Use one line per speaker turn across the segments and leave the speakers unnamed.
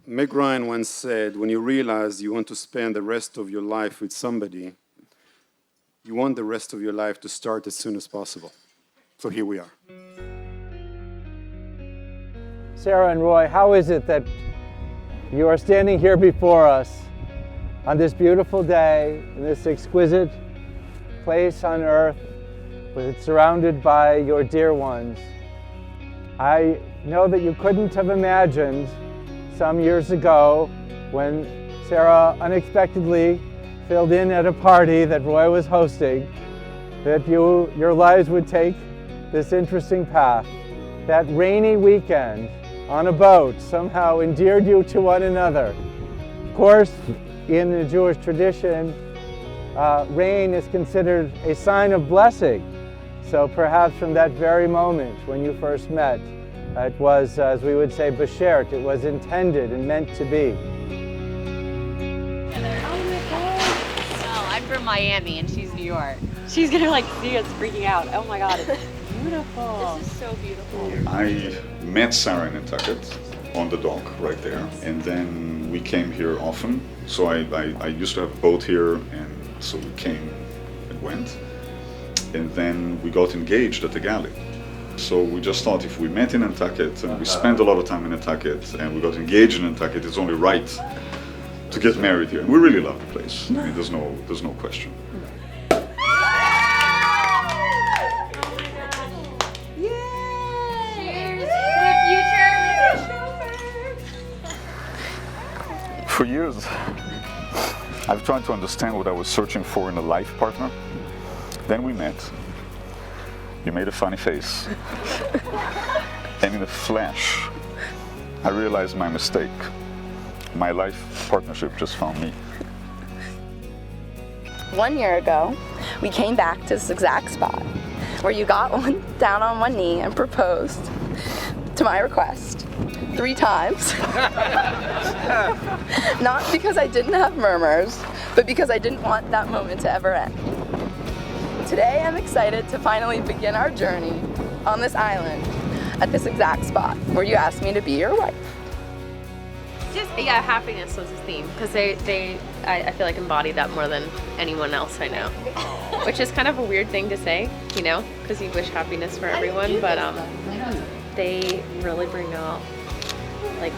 Meg Ryan once said, when you realize you want to spend the rest of your life with somebody, you want the rest of your life to start as soon as possible. So here we are.
Sarah and Roy, how is it that you are standing here before us on this beautiful day, in this exquisite place on earth, surrounded by your dear ones? I know that you couldn't have imagined some years ago when Sarah unexpectedly filled in at a party that Roy was hosting, that your lives would take this interesting path. That rainy weekend on a boat somehow endeared you to one another. Of course, in the Jewish tradition, rain is considered a sign of blessing. So perhaps from that very moment when you first met, it was, as we would say, beshert, it was intended and meant to be.
Oh my God. Well, I'm from Miami and she's New York. She's gonna like see us freaking out. Oh my God, it's beautiful. This is so beautiful.
I met Sarah in Nantucket on the dock right there, and then we came here often. So I used to have a boat here, and so we came and went. And then we got engaged at the Galley. So we just thought if we met in Nantucket and we spent a lot of time in Nantucket and we got engaged in Nantucket, it's only right to get married here. And we really love the place. I mean, there's no question. For years, I've tried to understand what I was searching for in a life partner. Then we met. You made a funny face. And in a flash, I realized my mistake. My life partnership just found me.
1 year ago, we came back to this exact spot where you got down on one knee and proposed to my request 3 times. Not because I didn't have murmurs, but because I didn't want that moment to ever end. Today I'm excited to finally begin our journey on this island at this exact spot where you asked me to be your wife.
Just, yeah, happiness was his theme because I feel like embody that more than anyone else I know. Which is kind of a weird thing to say, you know, because you wish happiness for everyone, but they really bring out, like,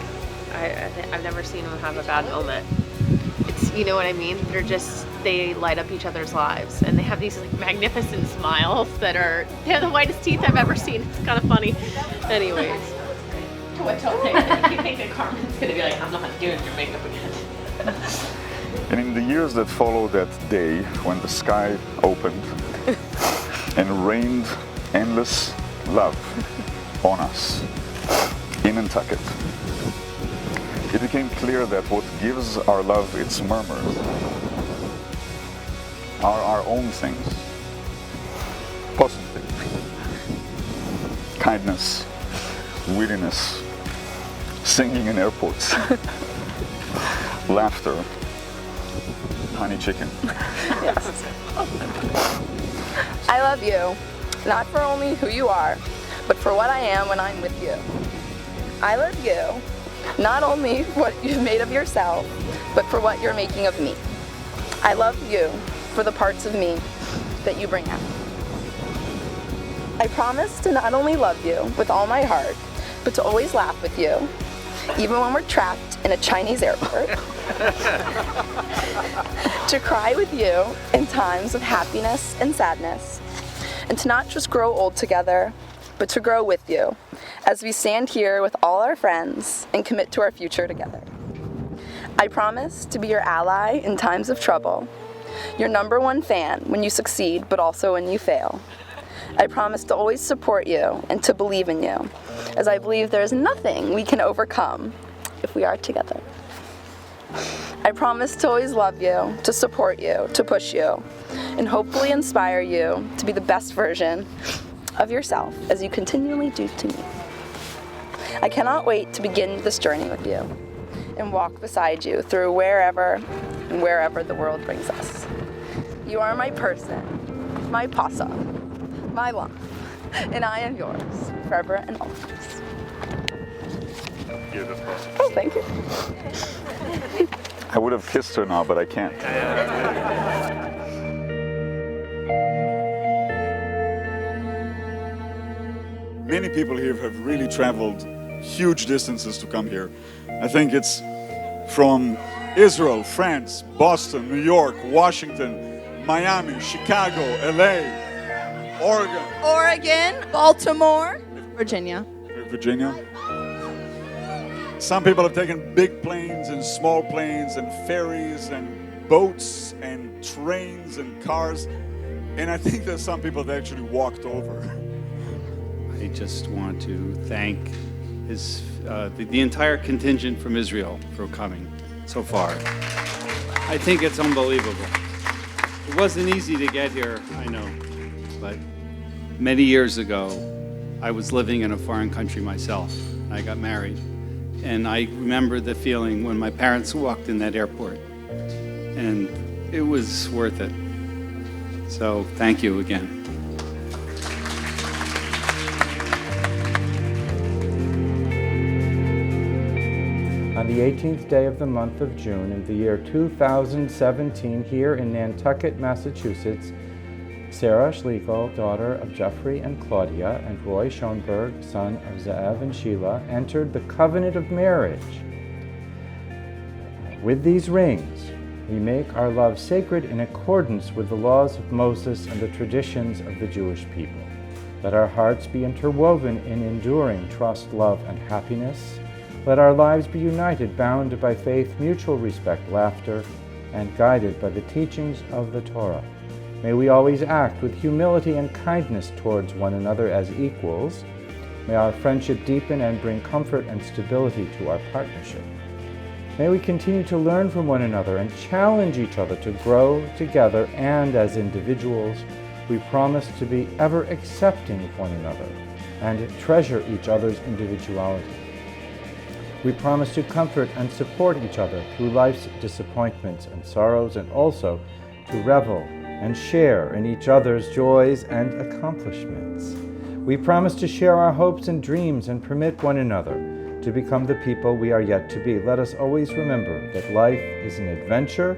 I've never seen them have a bad moment. It's, you know what I mean? They light up each other's lives, and they have these like magnificent smiles they're the whitest teeth I've ever seen. It's kind of funny. Anyways. What don't they? You think that Carmen's gonna be like, I'm not doing your makeup again.
And in the years that followed that day, when the sky opened and rained endless love on us in Nantucket, it became clear that what gives our love its murmurs are our own things. Positivity, kindness, wittiness, singing in airports, laughter, honey chicken.
Yes. I love you, not for only who you are, but for what I am when I'm with you. I love you, not only for what you've made of yourself, but for what you're making of me. I love you for the parts of me that you bring out. I promise to not only love you with all my heart, but to always laugh with you, even when we're trapped in a Chinese airport. To cry with you in times of happiness and sadness, and to not just grow old together, but to grow with you as we stand here with all our friends and commit to our future together. I promise to be your ally in times of trouble, your #1 fan when you succeed, but also when you fail. I promise to always support you and to believe in you, as I believe there is nothing we can overcome if we are together. I promise to always love you, to support you, to push you, and hopefully inspire you to be the best version of yourself as you continually do to me. I cannot wait to begin this journey with you and walk beside you through wherever the world brings us. You are my person, my pasa, my love, and I am yours forever and always.
beautiful.
Oh, thank you.
I would have kissed her now, but I can't. Many people here have really traveled huge distances to come here. I think it's from Israel, France, Boston, New York, Washington, Miami, Chicago, LA,
Oregon, Baltimore, Virginia.
Virginia. Some people have taken big planes and small planes and ferries and boats and trains and cars. And I think there's some people that actually walked over.
I just want to thank the entire contingent from Israel for coming so far. I think it's unbelievable. It wasn't easy to get here, I know, but many years ago, I was living in a foreign country myself. I got married, and I remember the feeling when my parents walked in that airport, and it was worth it. So thank you again.
On the 18th day of the month of June in the year 2017, here in Nantucket, Massachusetts, Sarah Schlegel, daughter of Jeffrey and Claudia, and Roy Schoenberg, son of Zeev and Sheila, entered the covenant of marriage. With these rings, we make our love sacred in accordance with the laws of Moses and the traditions of the Jewish people. Let our hearts be interwoven in enduring trust, love, and happiness. Let our lives be united, bound by faith, mutual respect, laughter, and guided by the teachings of the Torah. May we always act with humility and kindness towards one another as equals. May our friendship deepen and bring comfort and stability to our partnership. May we continue to learn from one another and challenge each other to grow together, and as individuals, we promise to be ever accepting of one another and treasure each other's individuality. We promise to comfort and support each other through life's disappointments and sorrows, and also to revel and share in each other's joys and accomplishments. We promise to share our hopes and dreams and permit one another to become the people we are yet to be. Let us always remember that life is an adventure,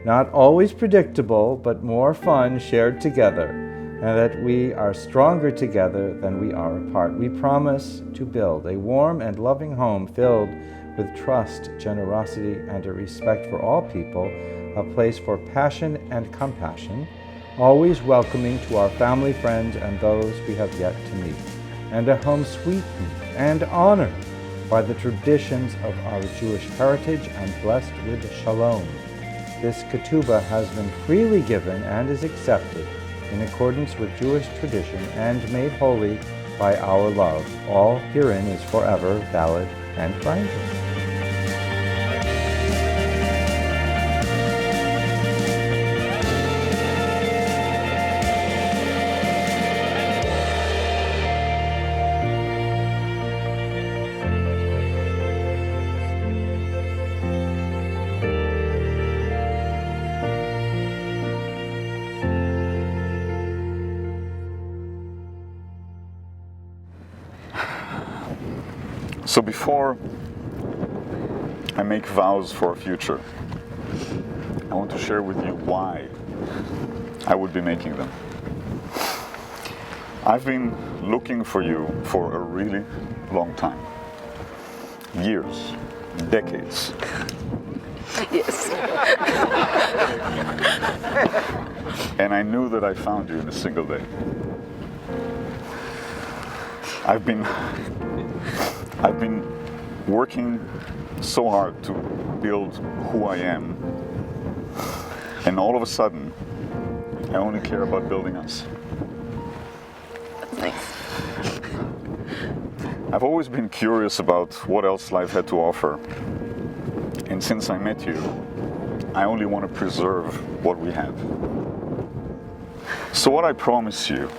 not always predictable, but more fun shared together, and that we are stronger together than we are apart. We promise to build a warm and loving home filled with trust, generosity, and a respect for all people, a place for passion and compassion, always welcoming to our family, friends, and those we have yet to meet, and a home sweetened and honored by the traditions of our Jewish heritage and blessed with shalom. This Ketubah has been freely given and is accepted in accordance with Jewish tradition and made holy by our love. All herein is forever valid and binding.
So before I make vows for a future, I want to share with you why I would be making them. I've been looking for you for a really long time. Years, decades.
Yes.
And I knew that I found you in a single day. I've been working so hard to build who I am, and all of a sudden, I only care about building us.
Nice.
I've always been curious about what else life had to offer, and since I met you, I only want to preserve what we have. So what I promise you,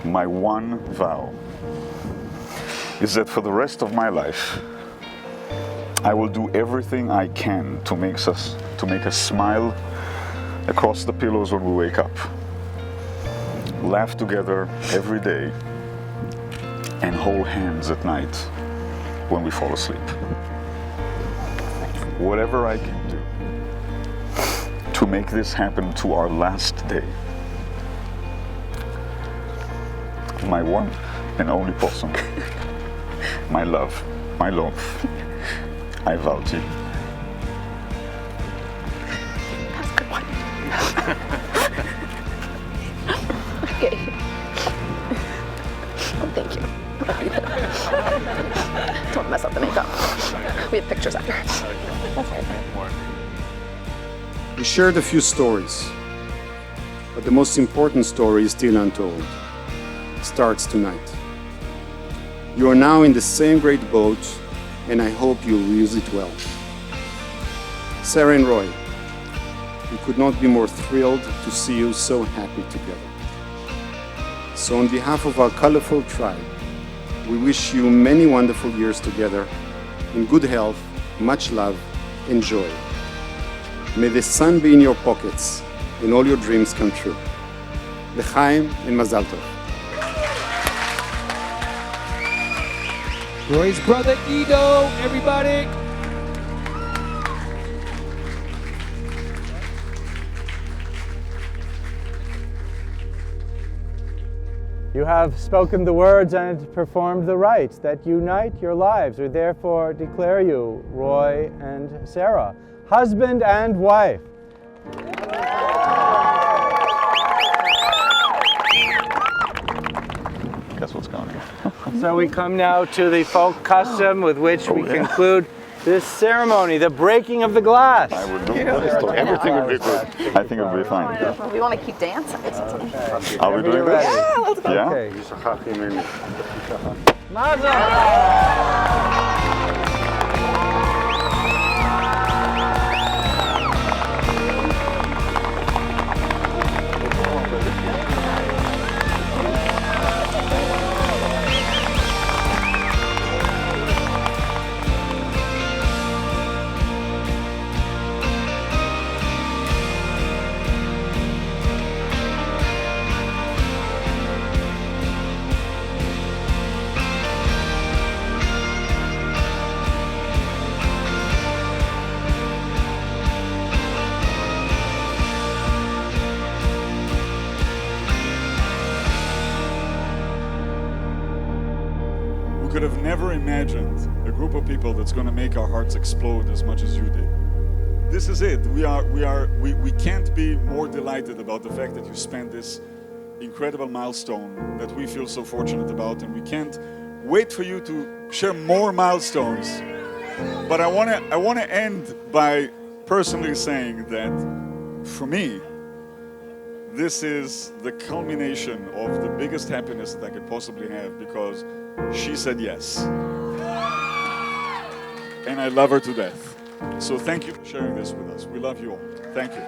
my one vow, is that for the rest of my life, I will do everything I can to make us smile across the pillows when we wake up, laugh together every day, and hold hands at night when we fall asleep. Whatever I can do to make this happen to our last day. My one and only possum. My love, my love. I vow to you.
That's a good one. Okay. Oh, thank you. Don't mess up the makeup. We have pictures after. That's right.
We shared a few stories, but the most important story is still untold. It starts tonight. You are now in the same great boat, and I hope you'll use it well. Sarah and Roy, we could not be more thrilled to see you so happy together. So on behalf of our colorful tribe, we wish you many wonderful years together, in good health, much love, and joy. May the sun be in your pockets, and all your dreams come true. L'chaim and Mazal Tov.
Roy's brother Ido, everybody.
You have spoken the words and performed the rites that unite your lives. We therefore declare you, Roy and Sarah, husband and wife.
Guess what's going on?
So we come now to the folk custom with which we conclude this ceremony, the breaking of the glass.
I would do everything would be good. I think it would be fine.
We want to keep dancing.
Are we doing this?
Yeah, let's go.
Yeah?
Okay.
We could have never imagined a group of people that's going to make our hearts explode as much as you did. This is it. We can't be more delighted about the fact that you spent this incredible milestone that we feel so fortunate about, and we can't wait for you to share more milestones. But I want to end by personally saying that for me, this is the culmination of the biggest happiness that I could possibly have, because she said yes. And I love her to death. So thank you for sharing this with us. We love you all. Thank you.